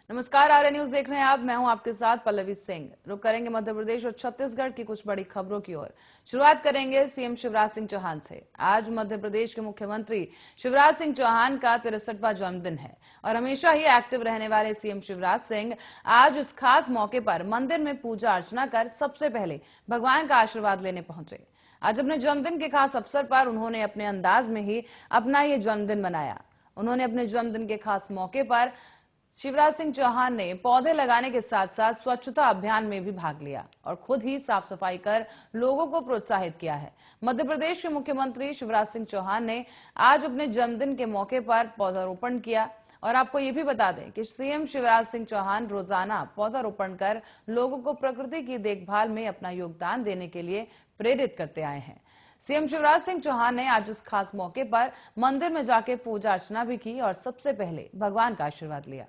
नमस्कार, आर्य न्यूज देख रहे हैं आप। मैं हूं आपके साथ पल्लवी सिंह। रुक करेंगे मध्य प्रदेश और छत्तीसगढ़ की कुछ बड़ी खबरों की ओर। शुरुआत करेंगे सीएम शिवराज सिंह चौहान से। आज मध्य प्रदेश के मुख्यमंत्री शिवराज सिंह चौहान का 63वां जन्मदिन है और हमेशा ही एक्टिव रहने वाले सीएम शिवराज सिंह आज इस खास मौके पर मंदिर में पूजा अर्चना कर सबसे पहले भगवान का आशीर्वाद लेने पहुंचे। आज अपने जन्मदिन के खास अवसर पर उन्होंने अपने अंदाज में ही अपना ये जन्मदिन मनाया। उन्होंने अपने जन्मदिन के खास मौके पर शिवराज सिंह चौहान ने पौधे लगाने के साथ साथ स्वच्छता अभियान में भी भाग लिया और खुद ही साफ सफाई कर लोगों को प्रोत्साहित किया है। मध्य प्रदेश के मुख्यमंत्री शिवराज सिंह चौहान ने आज अपने जन्मदिन के मौके पर पौधारोपण किया और आपको ये भी बता दें कि सीएम शिवराज सिंह चौहान रोजाना पौधारोपण कर लोगों को प्रकृति की देखभाल में अपना योगदान देने के लिए प्रेरित करते आए हैं। सीएम शिवराज सिंह चौहान ने आज उस खास मौके पर मंदिर में जाके पूजा अर्चना भी की और सबसे पहले भगवान का आशीर्वाद लिया।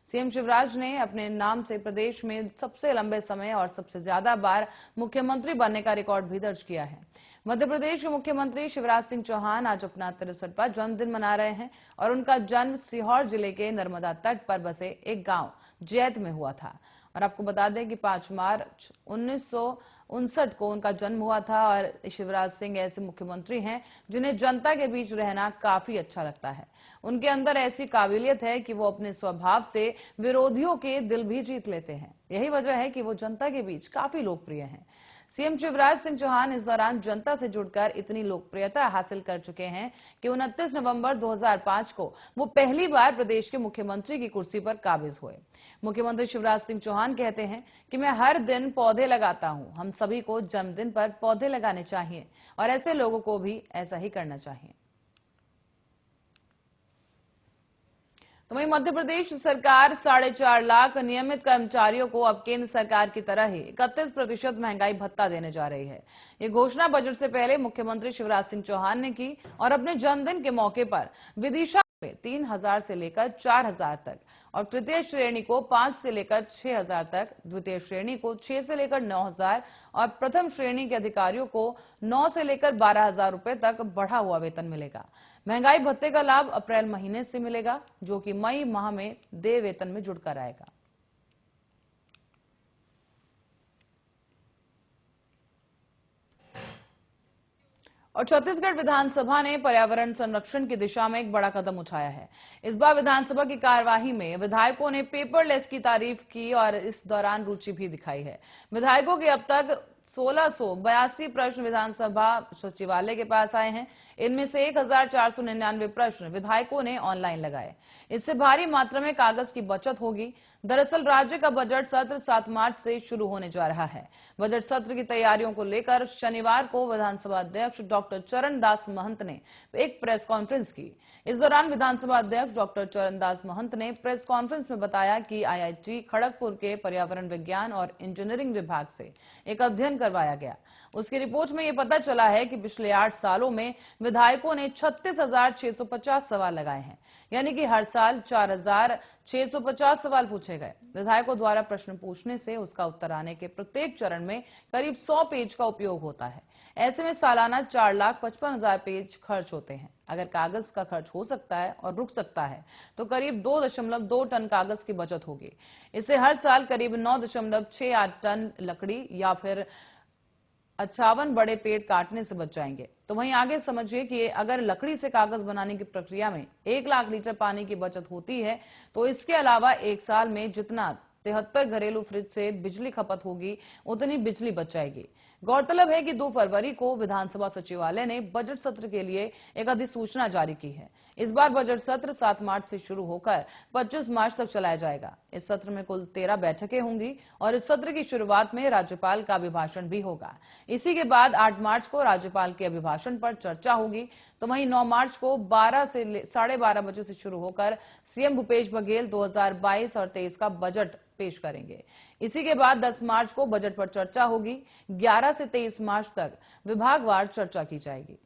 सीएम शिवराज ने अपने नाम से प्रदेश में सबसे लंबे समय और सबसे ज्यादा बार मुख्यमंत्री बनने का रिकॉर्ड भी दर्ज किया है। मध्य प्रदेश के मुख्यमंत्री शिवराज सिंह चौहान आज अपना 63वां जन्मदिन मना रहे हैं और उनका जन्म सीहोर जिले के नर्मदा तट पर बसे एक गांव जैत में हुआ था। और आपको बता दें कि 5 मार्च 1959 को उनका जन्म हुआ था और शिवराज सिंह ऐसे मुख्यमंत्री हैं जिन्हें जनता के बीच रहना काफी अच्छा लगता है। उनके अंदर ऐसी काबिलियत है कि वो अपने स्वभाव से विरोधियों के दिल भी जीत लेते हैं। यही वजह है कि वो जनता के बीच काफी लोकप्रिय हैं। सीएम शिवराज सिंह चौहान इस दौरान जनता से जुड़कर इतनी लोकप्रियता हासिल कर चुके हैं कि 29 नवंबर 2005 को वो पहली बार प्रदेश के मुख्यमंत्री की कुर्सी पर काबिज हुए। मुख्यमंत्री शिवराज सिंह चौहान कहते हैं कि मैं हर दिन पौधे लगाता हूं। हम सभी को जन्मदिन पर पौधे लगाने चाहिए और ऐसे लोगों को भी ऐसा ही करना चाहिए। तो वहीं मध्य प्रदेश सरकार 4.5 लाख नियमित कर्मचारियों को अब केंद्र सरकार की तरह ही 31% महंगाई भत्ता देने जा रही है। ये घोषणा बजट से पहले मुख्यमंत्री शिवराज सिंह चौहान ने की और अपने जन्मदिन के मौके पर विदिशा में 3,000 से लेकर 4,000 तक और तृतीय श्रेणी को 5 से लेकर 6,000 तक, द्वितीय श्रेणी को 6 से लेकर 9,000 और प्रथम श्रेणी के अधिकारियों को 9 से लेकर 12,000 रुपए तक बढ़ा हुआ वेतन मिलेगा। महंगाई भत्ते का लाभ अप्रैल महीने से मिलेगा, जो कि मई माह में देय वेतन में जुड़कर आएगा। और छत्तीसगढ़ विधानसभा ने पर्यावरण संरक्षण की दिशा में एक बड़ा कदम उठाया है। इस बार विधानसभा की कार्यवाही में विधायकों ने पेपरलेस की तारीफ की और इस दौरान रुचि भी दिखाई है। विधायकों के अब तक 1682 प्रश्न विधानसभा सचिवालय के पास आए हैं। इनमें से 1499 प्रश्न विधायकों ने ऑनलाइन लगाए। इससे भारी मात्रा में कागज की बचत होगी। दरअसल राज्य का बजट सत्र 7 मार्च से शुरू होने जा रहा है। बजट सत्र की तैयारियों को लेकर शनिवार को विधानसभा अध्यक्ष डॉक्टर चरण दास महंत ने एक प्रेस कॉन्फ्रेंस की। इस दौरान विधानसभा अध्यक्ष डॉक्टर चरण दास महंत ने प्रेस कॉन्फ्रेंस में बताया कि आईआईटी खड़गपुर के पर्यावरण विज्ञान और इंजीनियरिंग विभाग से एक अध्ययन करवाया गया। उसकी रिपोर्ट में यह पता चला है कि पिछले 8 सालों में विधायकों ने 36,650 सवाल लगाए हैं, यानी कि हर साल 4,650 सवाल पूछे गए। विधायकों द्वारा प्रश्न पूछने से उसका उत्तर आने के प्रत्येक चरण में करीब 100 पेज का उपयोग होता है। ऐसे में सालाना 4,55,000 पेज खर्च होते हैं। अगर कागज का खर्च हो सकता है और रुक सकता है तो करीब 2.2 टन कागज की बचत होगी। इससे हर साल करीब 9.68 टन लकड़ी या फिर 58 बड़े पेड़ काटने से बच जाएंगे। तो वहीं आगे समझिए कि अगर लकड़ी से कागज बनाने की प्रक्रिया में 1 लाख लीटर पानी की बचत होती है तो इसके अलावा एक साल में जितना 73 घरेलू फ्रिज से बिजली खपत होगी उतनी बिजली बच जाएगी। गौरतलब है कि 2 फरवरी को विधानसभा सचिवालय ने बजट सत्र के लिए एक अधिसूचना जारी की है। इस बार बजट सत्र 7 मार्च से शुरू होकर 25 मार्च तक चलाया जाएगा। इस सत्र में कुल 13 बैठकें होंगी और इस सत्र की शुरुआत में राज्यपाल का अभिभाषण भी होगा। इसी के बाद 8 मार्च को राज्यपाल के अभिभाषण पर चर्चा होगी। तो वहीं 9 मार्च को 12 से 12:30 बजे से शुरू होकर सीएम भूपेश बघेल 2022 और 23 का बजट पेश करेंगे। इसी के बाद 10 मार्च को बजट पर चर्चा होगी। 11 से 23 मार्च तक विभागवार चर्चा की जाएगी।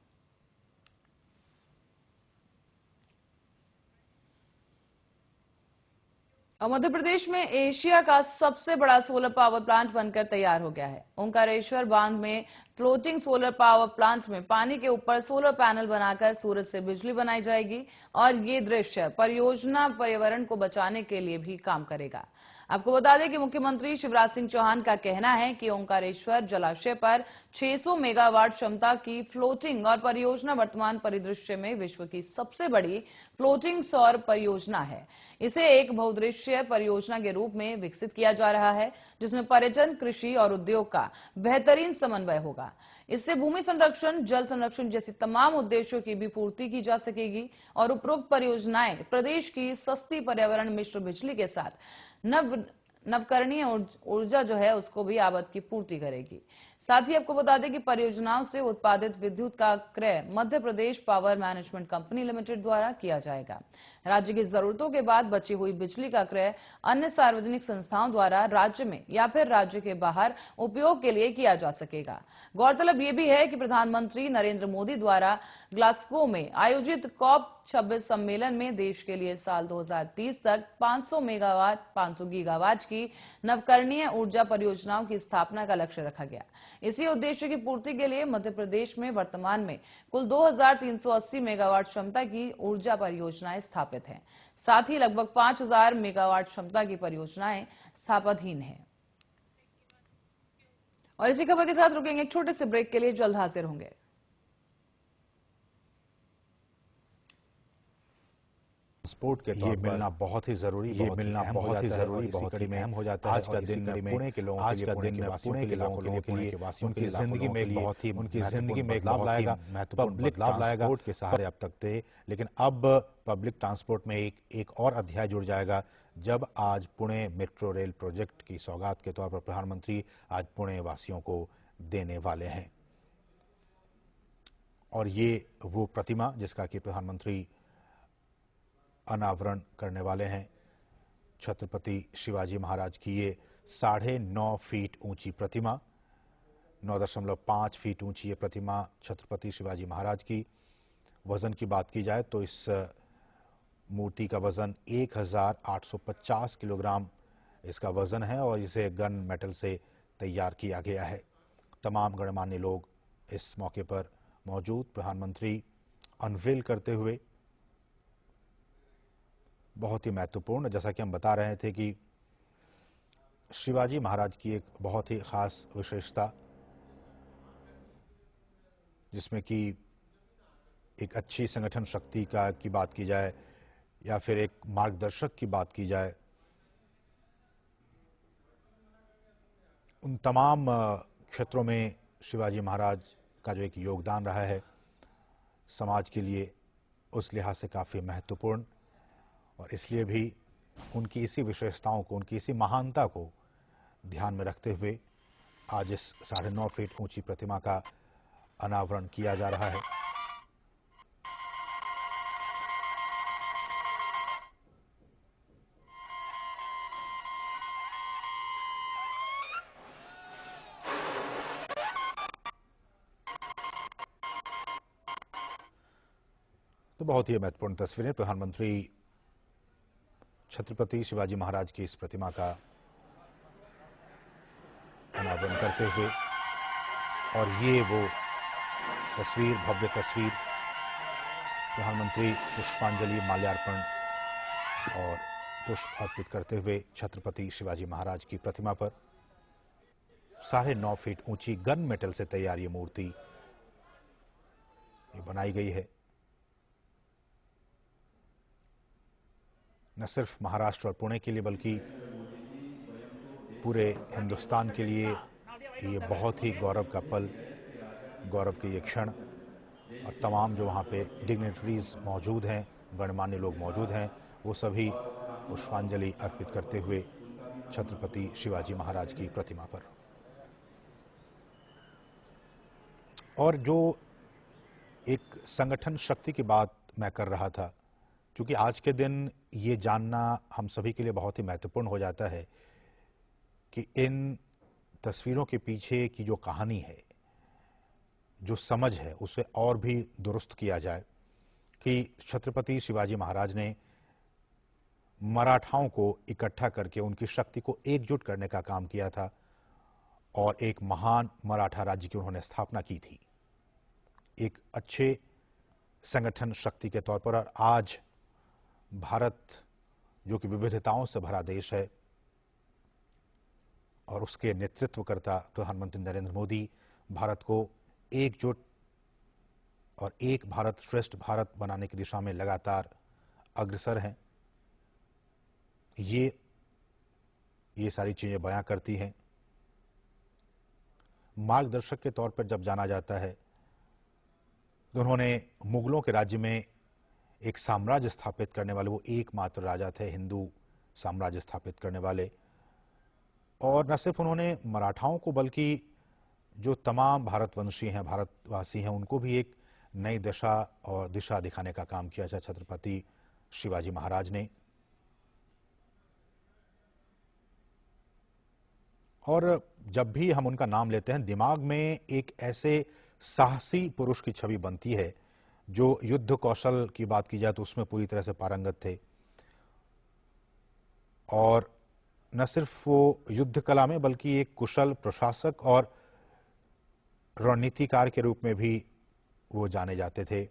और मध्य प्रदेश में एशिया का सबसे बड़ा सोलर पावर प्लांट बनकर तैयार हो गया है। ओंकारेश्वर बांध में फ्लोटिंग सोलर पावर प्लांट में पानी के ऊपर सोलर पैनल बनाकर सूरज से बिजली बनाई जाएगी और ये दृश्य परियोजना पर्यावरण को बचाने के लिए भी काम करेगा। आपको बता दें कि मुख्यमंत्री शिवराज सिंह चौहान का कहना है कि ओंकारेश्वर जलाशय पर 600 मेगावाट क्षमता की फ्लोटिंग और परियोजना वर्तमान परिदृश्य में विश्व की सबसे बड़ी फ्लोटिंग सौर परियोजना है। इसे एक बहुउद्देश्यीय परियोजना के रूप में विकसित किया जा रहा है, जिसमें पर्यटन, कृषि और उद्योग का बेहतरीन समन्वय होगा। इससे भूमि संरक्षण, जल संरक्षण जैसी तमाम उद्देश्यों की भी पूर्ति की जा सकेगी और उपरोक्त परियोजनाएं प्रदेश की सस्ती पर्यावरण मिश्र बिजली के साथ नवकरणीय ऊर्जा जो है उसको भी आबद की पूर्ति करेगी। साथ ही आपको बता दें कि परियोजनाओं से उत्पादित विद्युत का क्रय Madhya Pradesh power management company limited द्वारा किया जाएगा। राज्य की जरूरतों के बाद बची हुई बिजली का क्रय अन्य सार्वजनिक संस्थाओं द्वारा राज्य में या फिर राज्य के बाहर उपयोग के लिए किया जा सकेगा। गौरतलब ये भी है कि प्रधानमंत्री नरेंद्र मोदी द्वारा ग्लासगो में आयोजित COP26 सम्मेलन में देश के लिए साल 2030 तक 500 गीगावाट की नवकरणीय ऊर्जा परियोजनाओं की स्थापना का लक्ष्य रखा गया। इसी उद्देश्य की पूर्ति के लिए मध्य प्रदेश में वर्तमान में कुल 2380 मेगावाट क्षमता की ऊर्जा परियोजनाएं स्थापित हैं। साथ ही लगभग 5000 मेगावाट क्षमता की परियोजनाएं स्थापनाधीन हैं। और इसी खबर के साथ रुकेंगे एक छोटे से ब्रेक के लिए, जल्द हाजिर होंगे। स्पोर्ट के तौर पर मिलना बहुत ही जरूरी, बहुत ही अहम हो जाता है। आज का दिन पुणे के लोगों के लिए उनकी जिंदगी में बहुत ही बदलाव लाएगा, महत्वपूर्ण बदलाव लाएगा। स्पोर्ट के सहारे अब तक थे, लेकिन अब पब्लिक ट्रांसपोर्ट में एक और अध्याय जुड़ जाएगा जब आज पुणे मेट्रो रेल प्रोजेक्ट की सौगात के तौर पर प्रधानमंत्री आज पुणे वासियों को देने वाले हैं। और ये वो प्रतिमा जिसका कि प्रधानमंत्री अनावरण करने वाले हैं, छत्रपति शिवाजी महाराज की ये 9.5 फीट ऊंची प्रतिमा, 9.5 फीट ऊंची ये प्रतिमा छत्रपति शिवाजी महाराज की। वजन की बात की जाए तो इस मूर्ति का वजन 1850 किलोग्राम इसका वजन है और इसे गन मेटल से तैयार किया गया है। तमाम गणमान्य लोग इस मौके पर मौजूद। प्रधानमंत्री अनवील करते हुए बहुत ही महत्वपूर्ण, जैसा कि हम बता रहे थे कि शिवाजी महाराज की एक बहुत ही खास विशेषता, जिसमें कि एक अच्छी संगठन शक्ति की बात की जाए या फिर एक मार्गदर्शक की बात की जाए, उन तमाम क्षेत्रों में शिवाजी महाराज का जो एक योगदान रहा है समाज के लिए, उस लिहाज से काफ़ी महत्वपूर्ण। और इसलिए भी उनकी इसी विशेषताओं को, उनकी इसी महानता को ध्यान में रखते हुए आज इस 9.5 फीट ऊंची प्रतिमा का अनावरण किया जा रहा है। तो बहुत ही महत्वपूर्ण तस्वीरें, प्रधानमंत्री छत्रपति शिवाजी महाराज की इस प्रतिमा का अनावरण करते हुए, और ये वो तस्वीर, भव्य तस्वीर, प्रधानमंत्री पुष्पांजलि, माल्यार्पण और पुष्प अर्पित करते हुए छत्रपति शिवाजी महाराज की प्रतिमा पर 9.5 फीट ऊंची गन मेटल से तैयार ये मूर्ति ये बनाई गई है। न सिर्फ महाराष्ट्र और पुणे के लिए बल्कि पूरे हिंदुस्तान के लिए ये बहुत ही गौरव का पल, गौरव के ये क्षण। और तमाम जो वहाँ पे डिग्नेटरीज मौजूद हैं, गणमान्य लोग मौजूद हैं, वो सभी पुष्पांजलि अर्पित करते हुए छत्रपति शिवाजी महाराज की प्रतिमा पर। और जो एक संगठन शक्ति की बात मैं कर रहा था, क्योंकि आज के दिन ये जानना हम सभी के लिए बहुत ही महत्वपूर्ण हो जाता है कि इन तस्वीरों के पीछे की जो कहानी है, जो समझ है, उसे और भी दुरुस्त किया जाए कि छत्रपति शिवाजी महाराज ने मराठाओं को इकट्ठा करके उनकी शक्ति को एकजुट करने का काम किया था और एक महान मराठा राज्य की उन्होंने स्थापना की थी, एक अच्छे संगठन शक्ति के तौर पर। और आज भारत जो कि विविधताओं से भरा देश है और उसके नेतृत्वकर्ता प्रधानमंत्री नरेंद्र मोदी भारत को एकजुट और एक भारत श्रेष्ठ भारत बनाने की दिशा में लगातार अग्रसर हैं। ये सारी चीजें बयां करती हैं। मार्गदर्शक के तौर पर जब जाना जाता है तो उन्होंने मुगलों के राज्य में एक साम्राज्य स्थापित करने वाले वो एकमात्र राजा थे, हिंदू साम्राज्य स्थापित करने वाले। और न सिर्फ उन्होंने मराठाओं को बल्कि जो तमाम भारतवंशी हैं, भारतवासी हैं, उनको भी एक नई दशा और दिशा दिखाने का काम किया था छत्रपति शिवाजी महाराज ने। और जब भी हम उनका नाम लेते हैं, दिमाग में एक ऐसे साहसी पुरुष की छवि बनती है जो युद्ध कौशल की बात की जाए तो उसमें पूरी तरह से पारंगत थे, और न सिर्फ वो युद्ध कला में बल्कि एक कुशल प्रशासक और रणनीतिकार के रूप में भी वो जाने जाते थे।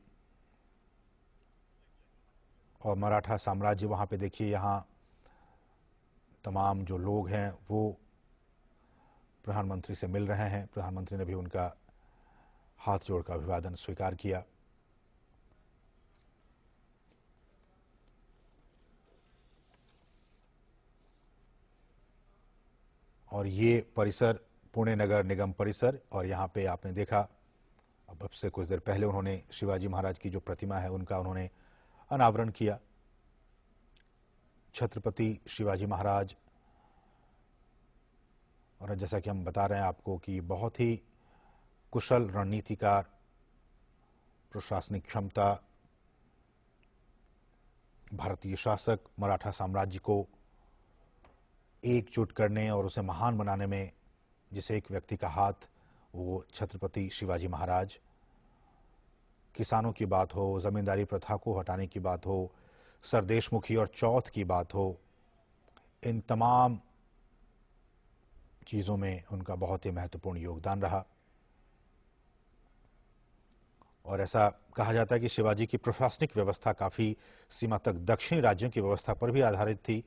और मराठा साम्राज्य, वहां पे देखिए, यहां तमाम जो लोग हैं वो प्रधानमंत्री से मिल रहे हैं। प्रधानमंत्री ने भी उनका हाथ जोड़कर अभिवादन स्वीकार किया। और ये परिसर पुणे नगर निगम परिसर, और यहाँ पे आपने देखा अब से कुछ देर पहले उन्होंने शिवाजी महाराज की जो प्रतिमा है उनका उन्होंने अनावरण किया। छत्रपति शिवाजी महाराज, और जैसा कि हम बता रहे हैं आपको कि बहुत ही कुशल रणनीतिकार, प्रशासनिक क्षमता, भारतीय शासक, मराठा साम्राज्य को एकजुट करने और उसे महान बनाने में जिसे एक व्यक्ति का हाथ, वो छत्रपति शिवाजी महाराज। किसानों की बात हो, जमींदारी प्रथा को हटाने की बात हो, सरदेशमुखी और चौथ की बात हो, इन तमाम चीजों में उनका बहुत ही महत्वपूर्ण योगदान रहा। और ऐसा कहा जाता है कि शिवाजी की प्रशासनिक व्यवस्था काफी सीमा तक दक्षिणी राज्यों की व्यवस्था पर भी आधारित थी,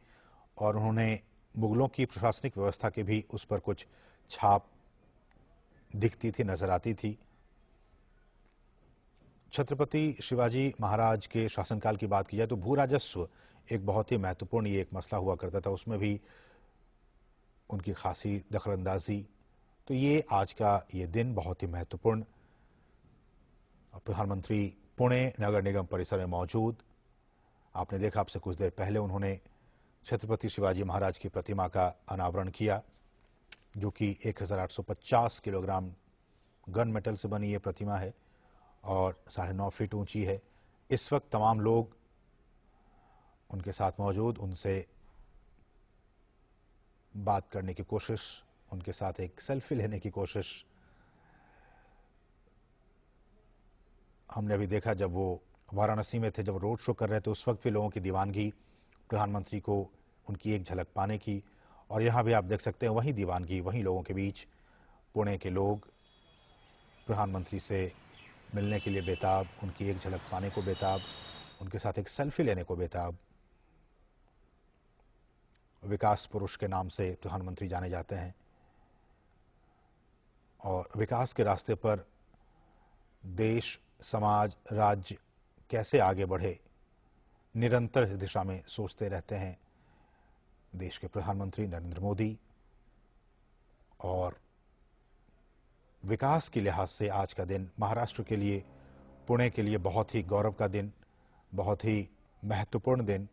और उन्होंने मुगलों की प्रशासनिक व्यवस्था के भी उस पर कुछ छाप दिखती थी, नजर आती थी। छत्रपति शिवाजी महाराज के शासनकाल की बात की जाए तो भू राजस्व एक बहुत ही महत्वपूर्ण ये एक मसला हुआ करता था, उसमें भी उनकी खासी दखलंदाजी। तो ये आज का ये दिन बहुत ही महत्वपूर्ण। प्रधानमंत्री पुणे नगर निगम परिसर में मौजूद, आपने देखा आपसे कुछ देर पहले उन्होंने छत्रपति शिवाजी महाराज की प्रतिमा का अनावरण किया, जो कि 1850 किलोग्राम गन मेटल से बनी ये प्रतिमा है और 9.5 फीट ऊंची है। इस वक्त तमाम लोग उनके साथ मौजूद, उनसे बात करने की कोशिश, उनके साथ एक सेल्फी लेने की कोशिश। हमने अभी देखा जब वो वाराणसी में थे, जब रोड शो कर रहे थे, उस वक्त भी लोगों की दीवानगी प्रधानमंत्री को उनकी एक झलक पाने की। और यहाँ भी आप देख सकते हैं वही दीवानगी, वही लोगों के बीच पुणे के लोग प्रधानमंत्री से मिलने के लिए बेताब, उनकी एक झलक पाने को बेताब, उनके साथ एक सेल्फी लेने को बेताब। विकास पुरुष के नाम से प्रधानमंत्री जाने जाते हैं और विकास के रास्ते पर देश, समाज, राज्य कैसे आगे बढ़े, निरंतर इस दिशा में सोचते रहते हैं देश के प्रधानमंत्री नरेंद्र मोदी। और विकास के लिहाज से आज का दिन महाराष्ट्र के लिए, पुणे के लिए बहुत ही गौरव का दिन, बहुत ही महत्वपूर्ण दिन।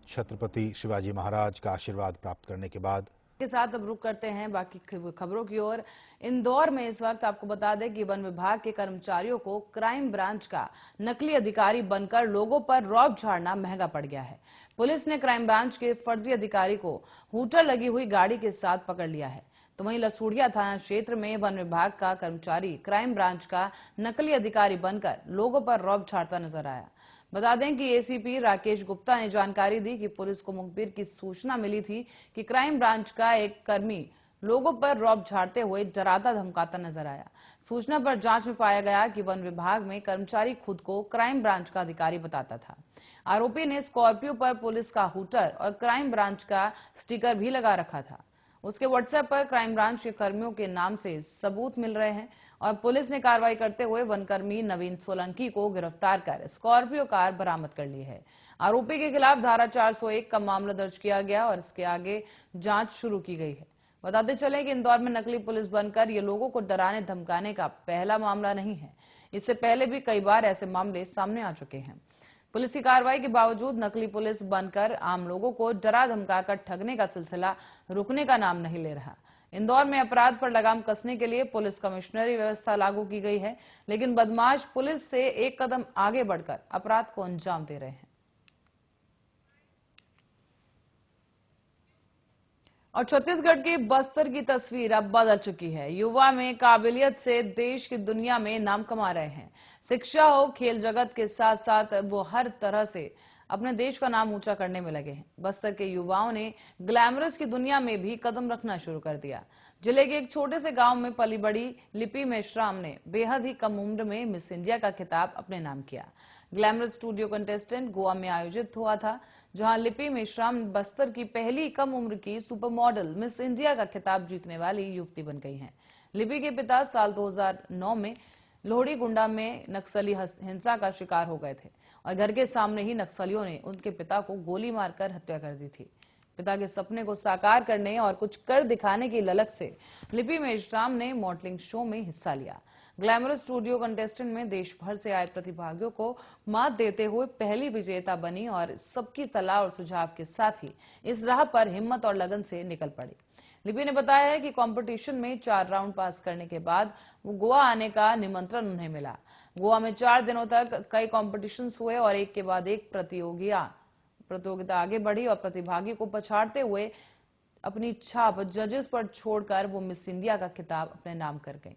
छत्रपति शिवाजी महाराज का आशीर्वाद प्राप्त करने के बाद के साथ अब रुक करते हैं बाकी खबरों की ओर। इंदौर में इस वक्त आपको बता दें कि वन विभाग के कर्मचारियों को क्राइम ब्रांच का नकली अधिकारी बनकर लोगों पर रौब झाड़ना महंगा पड़ गया है। पुलिस ने क्राइम ब्रांच के फर्जी अधिकारी को हूटर लगी हुई गाड़ी के साथ पकड़ लिया है। तो वहीं लसूड़िया थाना क्षेत्र में वन विभाग का कर्मचारी क्राइम ब्रांच का नकली अधिकारी बनकर लोगों पर रौब झाड़ता नजर आया। बता दें कि एसीपी राकेश गुप्ता ने जानकारी दी कि पुलिस को मुखबिर की सूचना मिली थी कि क्राइम ब्रांच का एक कर्मी लोगों पर रौब झाड़ते हुए डराता धमकाता नजर आया। सूचना पर जांच में पाया गया कि वन विभाग में कर्मचारी खुद को क्राइम ब्रांच का अधिकारी बताता था। आरोपी ने स्कॉर्पियो पर पुलिस का हूटर और क्राइम ब्रांच का स्टिकर भी लगा रखा था। उसके व्हाट्सएप पर क्राइम ब्रांच के कर्मियों के नाम से सबूत मिल रहे हैं और पुलिस ने कार्रवाई करते हुए वनकर्मी नवीन सोलंकी को गिरफ्तार कर स्कॉर्पियो कार बरामद कर ली है। आरोपी के खिलाफ धारा 401 का मामला दर्ज किया गया और इसके आगे जांच शुरू की गई है। बताते चले कि इंदौर में नकली पुलिस बनकर ये लोगों को डराने धमकाने का पहला मामला नहीं है। इससे पहले भी कई बार ऐसे मामले सामने आ चुके हैं। पुलिस की कार्रवाई के बावजूद नकली पुलिस बनकर आम लोगों को डरा धमकाकर ठगने का सिलसिला रुकने का नाम नहीं ले रहा। इंदौर में अपराध पर लगाम कसने के लिए पुलिस कमिश्नरी व्यवस्था लागू की गई है, लेकिन बदमाश पुलिस से एक कदम आगे बढ़कर अपराध को अंजाम दे रहे हैं। और छत्तीसगढ़ के बस्तर की तस्वीर अब बदल चुकी है। युवा में काबिलियत से देश की दुनिया में नाम कमा रहे हैं। शिक्षा हो, खेल जगत के साथ साथ वो हर तरह से अपने देश का नाम ऊंचा करने में लगे हैं। बस्तर के युवाओं ने ग्लैमरस की दुनिया में भी कदम रखना शुरू कर दिया। जिले के एक छोटे से गांव में पली बड़ी लिपि मेश्राम ने बेहद ही कम उम्र में मिस इंडिया का खिताब अपने नाम किया। ग्लैमरस स्टूडियो कंटेस्टेंट गोवा में आयोजित हुआ था, जहां लिपि मेश्राम बस्तर की पहली कम उम्र की सुपर मॉडल मिस इंडिया का खिताब जीतने वाली युवती बन गई हैं। लिपि के पिता साल 2009 में लोहड़ी गुंडा में नक्सली हिंसा का शिकार हो गए थे और घर के सामने ही नक्सलियों ने उनके पिता को गोली मारकर हत्या कर दी थी। पिता के सपने को साकार करने और कुछ कर दिखाने की ललक से लिपि मेश्राम ने मॉडलिंग शो में हिस्सा लिया। ग्लैमरस स्टूडियो कंटेस्टेंट में देश भर से आए प्रतिभागियों को मात देते हुए पहली विजेता बनी और सबकी सलाह और सुझाव के साथ ही इस राह पर हिम्मत और लगन से निकल पड़ी। लिपि ने बताया है कि कंपटीशन में 4 राउंड पास करने के बाद वो गोवा आने का निमंत्रण उन्हें मिला। गोवा में 4 दिनों तक कई कॉम्पिटिशन्स हुए और एक के बाद एक प्रतियोगिता आगे बढ़ी और प्रतिभागी को पछाड़ते हुए अपनी छाप जजेस पर छोड़कर वो मिस इंडिया का खिताब अपने नाम कर गई।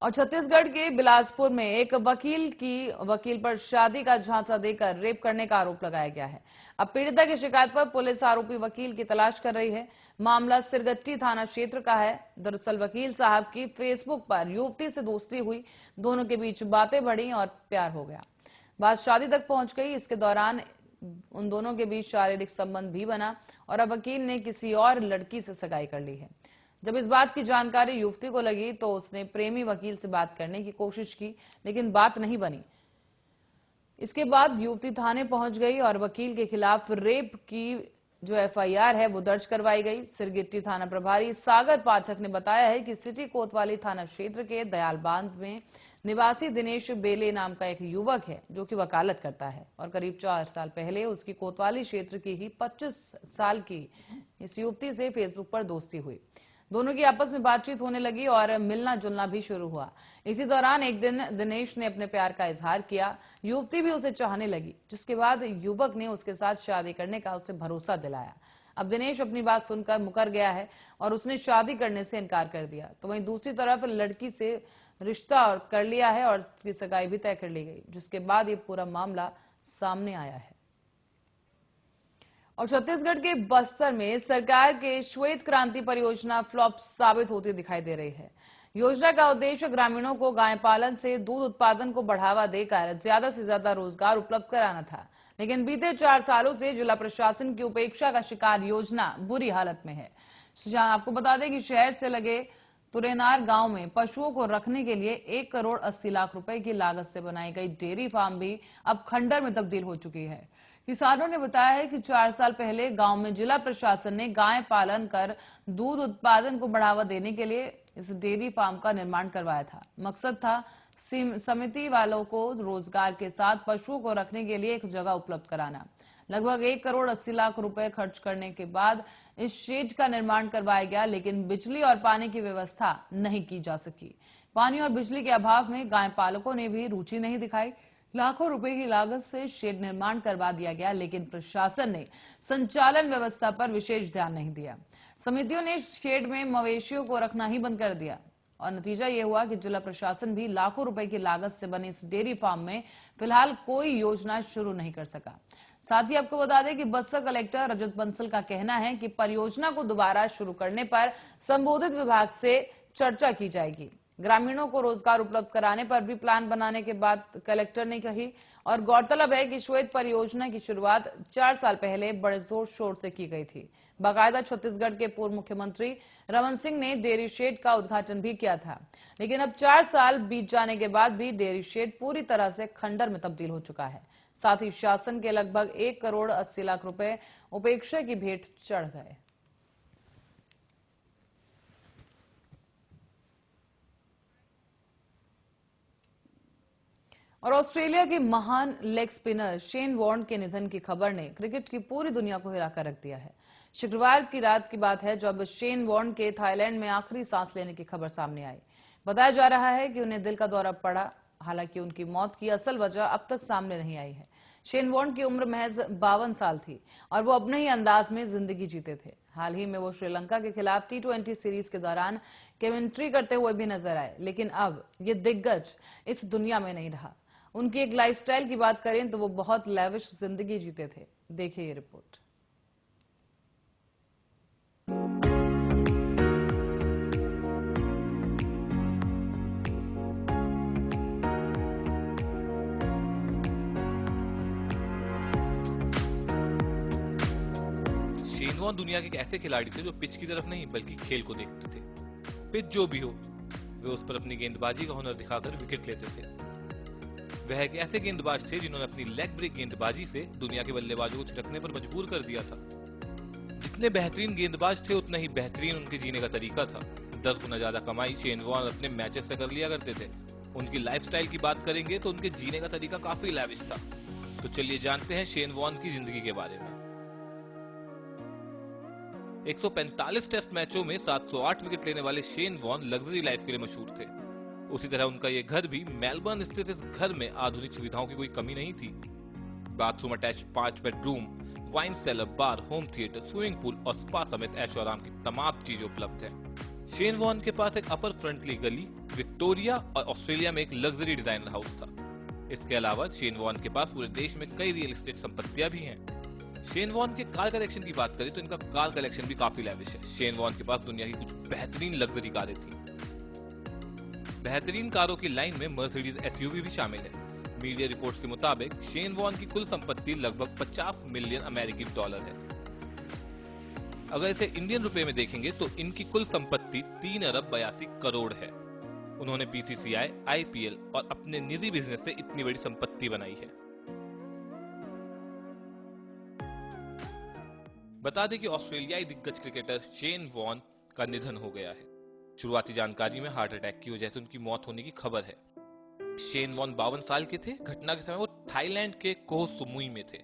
और छत्तीसगढ़ के बिलासपुर में एक वकील पर शादी का झांसा देकर रेप करने का आरोप लगाया गया है। अब पीड़िता की शिकायत पर पुलिस आरोपी वकील की तलाश कर रही है। मामला सिरगट्टी थाना क्षेत्र का है। दरअसल वकील साहब की फेसबुक पर युवती से दोस्ती हुई, दोनों के बीच बातें बढ़ी और प्यार हो गया। बात शादी तक पहुंच गई। इसके दौरान उन दोनों के बीच शारीरिक संबंध भी बना और अब वकील ने किसी और लड़की से सगाई कर ली है। जब इस बात की जानकारी युवती को लगी तो उसने प्रेमी वकील से बात करने की कोशिश की, लेकिन बात नहीं बनी। इसके बाद युवती थाने पहुंच गई और वकील के खिलाफ रेप की जो एफआईआर है वो दर्ज करवाई गई। सिरगिट्टी थाना प्रभारी सागर पाठक ने बताया है कि सिटी कोतवाली थाना क्षेत्र के दयाल बांध में निवासी दिनेश बेले नाम का एक युवक है जो कि वकालत करता है और करीब 4 साल पहले उसकी कोतवाली क्षेत्र की ही 25 साल की इस युवती से फेसबुक पर दोस्ती हुई। दोनों की आपस में बातचीत होने लगी और मिलना जुलना भी शुरू हुआ। इसी दौरान एक दिन दिनेश ने अपने प्यार का इजहार किया। युवती भी उसे चाहने लगी, जिसके बाद युवक ने उसके साथ शादी करने का उसे भरोसा दिलाया। अब दिनेश अपनी बात सुनकर मुकर गया है और उसने शादी करने से इनकार कर दिया। तो वहीं दूसरी तरफ लड़की से रिश्ता कर लिया है और उसकी सगाई भी तय कर ली गई, जिसके बाद ये पूरा मामला सामने आया है। और छत्तीसगढ़ के बस्तर में सरकार के श्वेत क्रांति परियोजना फ्लॉप साबित होती दिखाई दे रही है। योजना का उद्देश्य ग्रामीणों को गाय पालन से दूध उत्पादन को बढ़ावा देकर ज्यादा से ज्यादा रोजगार उपलब्ध कराना था, लेकिन बीते 4 सालों से जिला प्रशासन की उपेक्षा का शिकार योजना बुरी हालत में है। आपको बता दें कि शहर से लगे तुरेनार गांव में पशुओं को रखने के लिए 1 करोड़ 80 लाख रुपए की लागत से बनाई गई डेयरी फार्म भी अब खंडर में तब्दील हो चुकी है। किसानों ने बताया है कि 4 साल पहले गांव में जिला प्रशासन ने गाय पालन कर दूध उत्पादन को बढ़ावा देने के लिए इस डेयरी फार्म का निर्माण करवाया था। मकसद था समिति वालों को रोजगार के साथ पशुओं को रखने के लिए एक जगह उपलब्ध कराना। लगभग 1 करोड़ 80 लाख रुपए खर्च करने के बाद इस शेड का निर्माण करवाया गया, लेकिन बिजली और पानी की व्यवस्था नहीं की जा सकी। पानी और बिजली के अभाव में गाय पालकों ने भी रुचि नहीं दिखाई। लाखों रुपए की लागत से शेड निर्माण करवा दिया गया, लेकिन प्रशासन ने संचालन व्यवस्था पर विशेष ध्यान नहीं दिया। समितियों ने शेड में मवेशियों को रखना ही बंद कर दिया। और नतीजा ये हुआ कि जिला प्रशासन भी लाखों रुपए की लागत से बने इस डेयरी फार्म में फिलहाल कोई योजना शुरू नहीं कर सका। साथ ही आपको बता दें कि बस्तर कलेक्टर रजत बंसल का कहना है कि परियोजना को दोबारा शुरू करने पर संबंधित विभाग से चर्चा की जाएगी। ग्रामीणों को रोजगार उपलब्ध कराने पर भी प्लान बनाने के बात कलेक्टर ने कही। और गौरतलब है कि श्वेत परियोजना की शुरुआत 4 साल पहले बड़े जोर शोर से की गई थी। बाकायदा छत्तीसगढ़ के पूर्व मुख्यमंत्री रमन सिंह ने डेयरी शेड का उद्घाटन भी किया था, लेकिन अब 4 साल बीत जाने के बाद भी डेयरी शेड पूरी तरह से खंडर में तब्दील हो चुका है। साथ ही शासन के लगभग 1 करोड़ 80 लाख रुपए उपेक्षा की भेंट चढ़ गए। और ऑस्ट्रेलिया के महान लेग स्पिनर शेन वॉर्न के निधन की खबर ने क्रिकेट की पूरी दुनिया को हिलाकर रख दिया है। शुक्रवार की रात की बात है जब शेन वॉर्न के थाईलैंड में आखिरी सांस लेने की खबर सामने आई। बताया जा रहा है कि उन्हें दिल का दौरा पड़ा। हालांकि उनकी मौत की असल वजह अब तक सामने नहीं आई है। शेन वॉर्न की उम्र महज 52 साल थी और वो अपने ही अंदाज में जिंदगी जीते थे। हाल ही में वो श्रीलंका के खिलाफ T20 सीरीज के दौरान कमेंट्री करते हुए भी नजर आए, लेकिन अब ये दिग्गज इस दुनिया में नहीं रहा। उनकी एक लाइफस्टाइल की बात करें तो वो बहुत लेविश जिंदगी जीते थे। देखिए ये रिपोर्ट। शेन वॉर्न दुनिया के एक ऐसे खिलाड़ी थे जो पिच की तरफ नहीं बल्कि खेल को देखते थे। पिच जो भी हो, वे उस पर अपनी गेंदबाजी का हुनर दिखाकर विकेट लेते थे। वह एक ऐसे गेंदबाज थे जिन्होंने अपनी लेग ब्रेक गेंदबाजी से दुनिया के बल्लेबाजों को छिटकने पर मजबूर कर दिया था। जितने बेहतरीन गेंदबाज थे उतना ही बेहतरीन उनके जीने का तरीका था। 10 गुना ज्यादा कमाई शेन वॉर्न अपने मैचेस से कर लिया करते थे। उनकी लाइफस्टाइल की बात करेंगे तो उनके जीने का तरीका काफी लैविश था। तो चलिए जानते हैं शेन वॉर्न की जिंदगी के बारे में। 145 टेस्ट मैचों में 708 विकेट लेने वाले शेन वॉर्न लग्जरी लाइफ के लिए मशहूर थे। उसी तरह उनका यह घर भी मेलबर्न स्थित इस घर में आधुनिक सुविधाओं की कोई कमी नहीं थी। Bathroom attach 5 bedroom, wine cellar, bar, home theatre, swimming pool और स्पा समेत ऐशो आराम की तमाम चीजें उपलब्ध हैं। शेन वॉर्न के पास एक अपर फ्रंटली गली, विक्टोरिया और ऑस्ट्रेलिया में एक लग्जरी डिजाइनर हाउस था। इसके अलावा शेन वॉर्न के पास पूरे देश में कई रियल एस्टेट संपत्तियां भी हैं। शेन वॉर्न के कार कलेक्शन की बात करें तो इनका कार कलेक्शन भी काफी लैविश है। शेन वॉर्न के पास दुनिया की कुछ बेहतरीन लग्जरी कारें थी। बेहतरीन कारों की लाइन में मर्सिडीज SUV भी शामिल है। मीडिया रिपोर्ट्स के मुताबिक शेन वॉर्न की कुल संपत्ति लगभग 50 मिलियन अमेरिकी डॉलर है। अगर इसे इंडियन रुपए में देखेंगे तो इनकी कुल संपत्ति 3 अरब 82 करोड़ है। उन्होंने BCCI, IPL और अपने निजी बिजनेस से इतनी बड़ी संपत्ति बनाई है। बता दें कि ऑस्ट्रेलियाई दिग्गज क्रिकेटर शेन वॉर्न का निधन हो गया है। शुरुआती जानकारी में हार्ट अटैक की वजह से उनकी मौत होने की खबर है। शेन वॉर्न 52 साल के थे। घटना के समय वो थाईलैंड के कोह सुमुई में थे।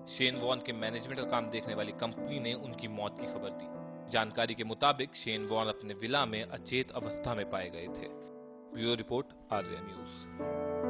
शेन वॉर्न के मैनेजमेंट का काम देखने वाली कंपनी ने उनकी मौत की खबर दी। जानकारी के मुताबिक शेन वॉर्न अपने विला में अचेत अवस्था में पाए गए थे। Bureau report, Arya news.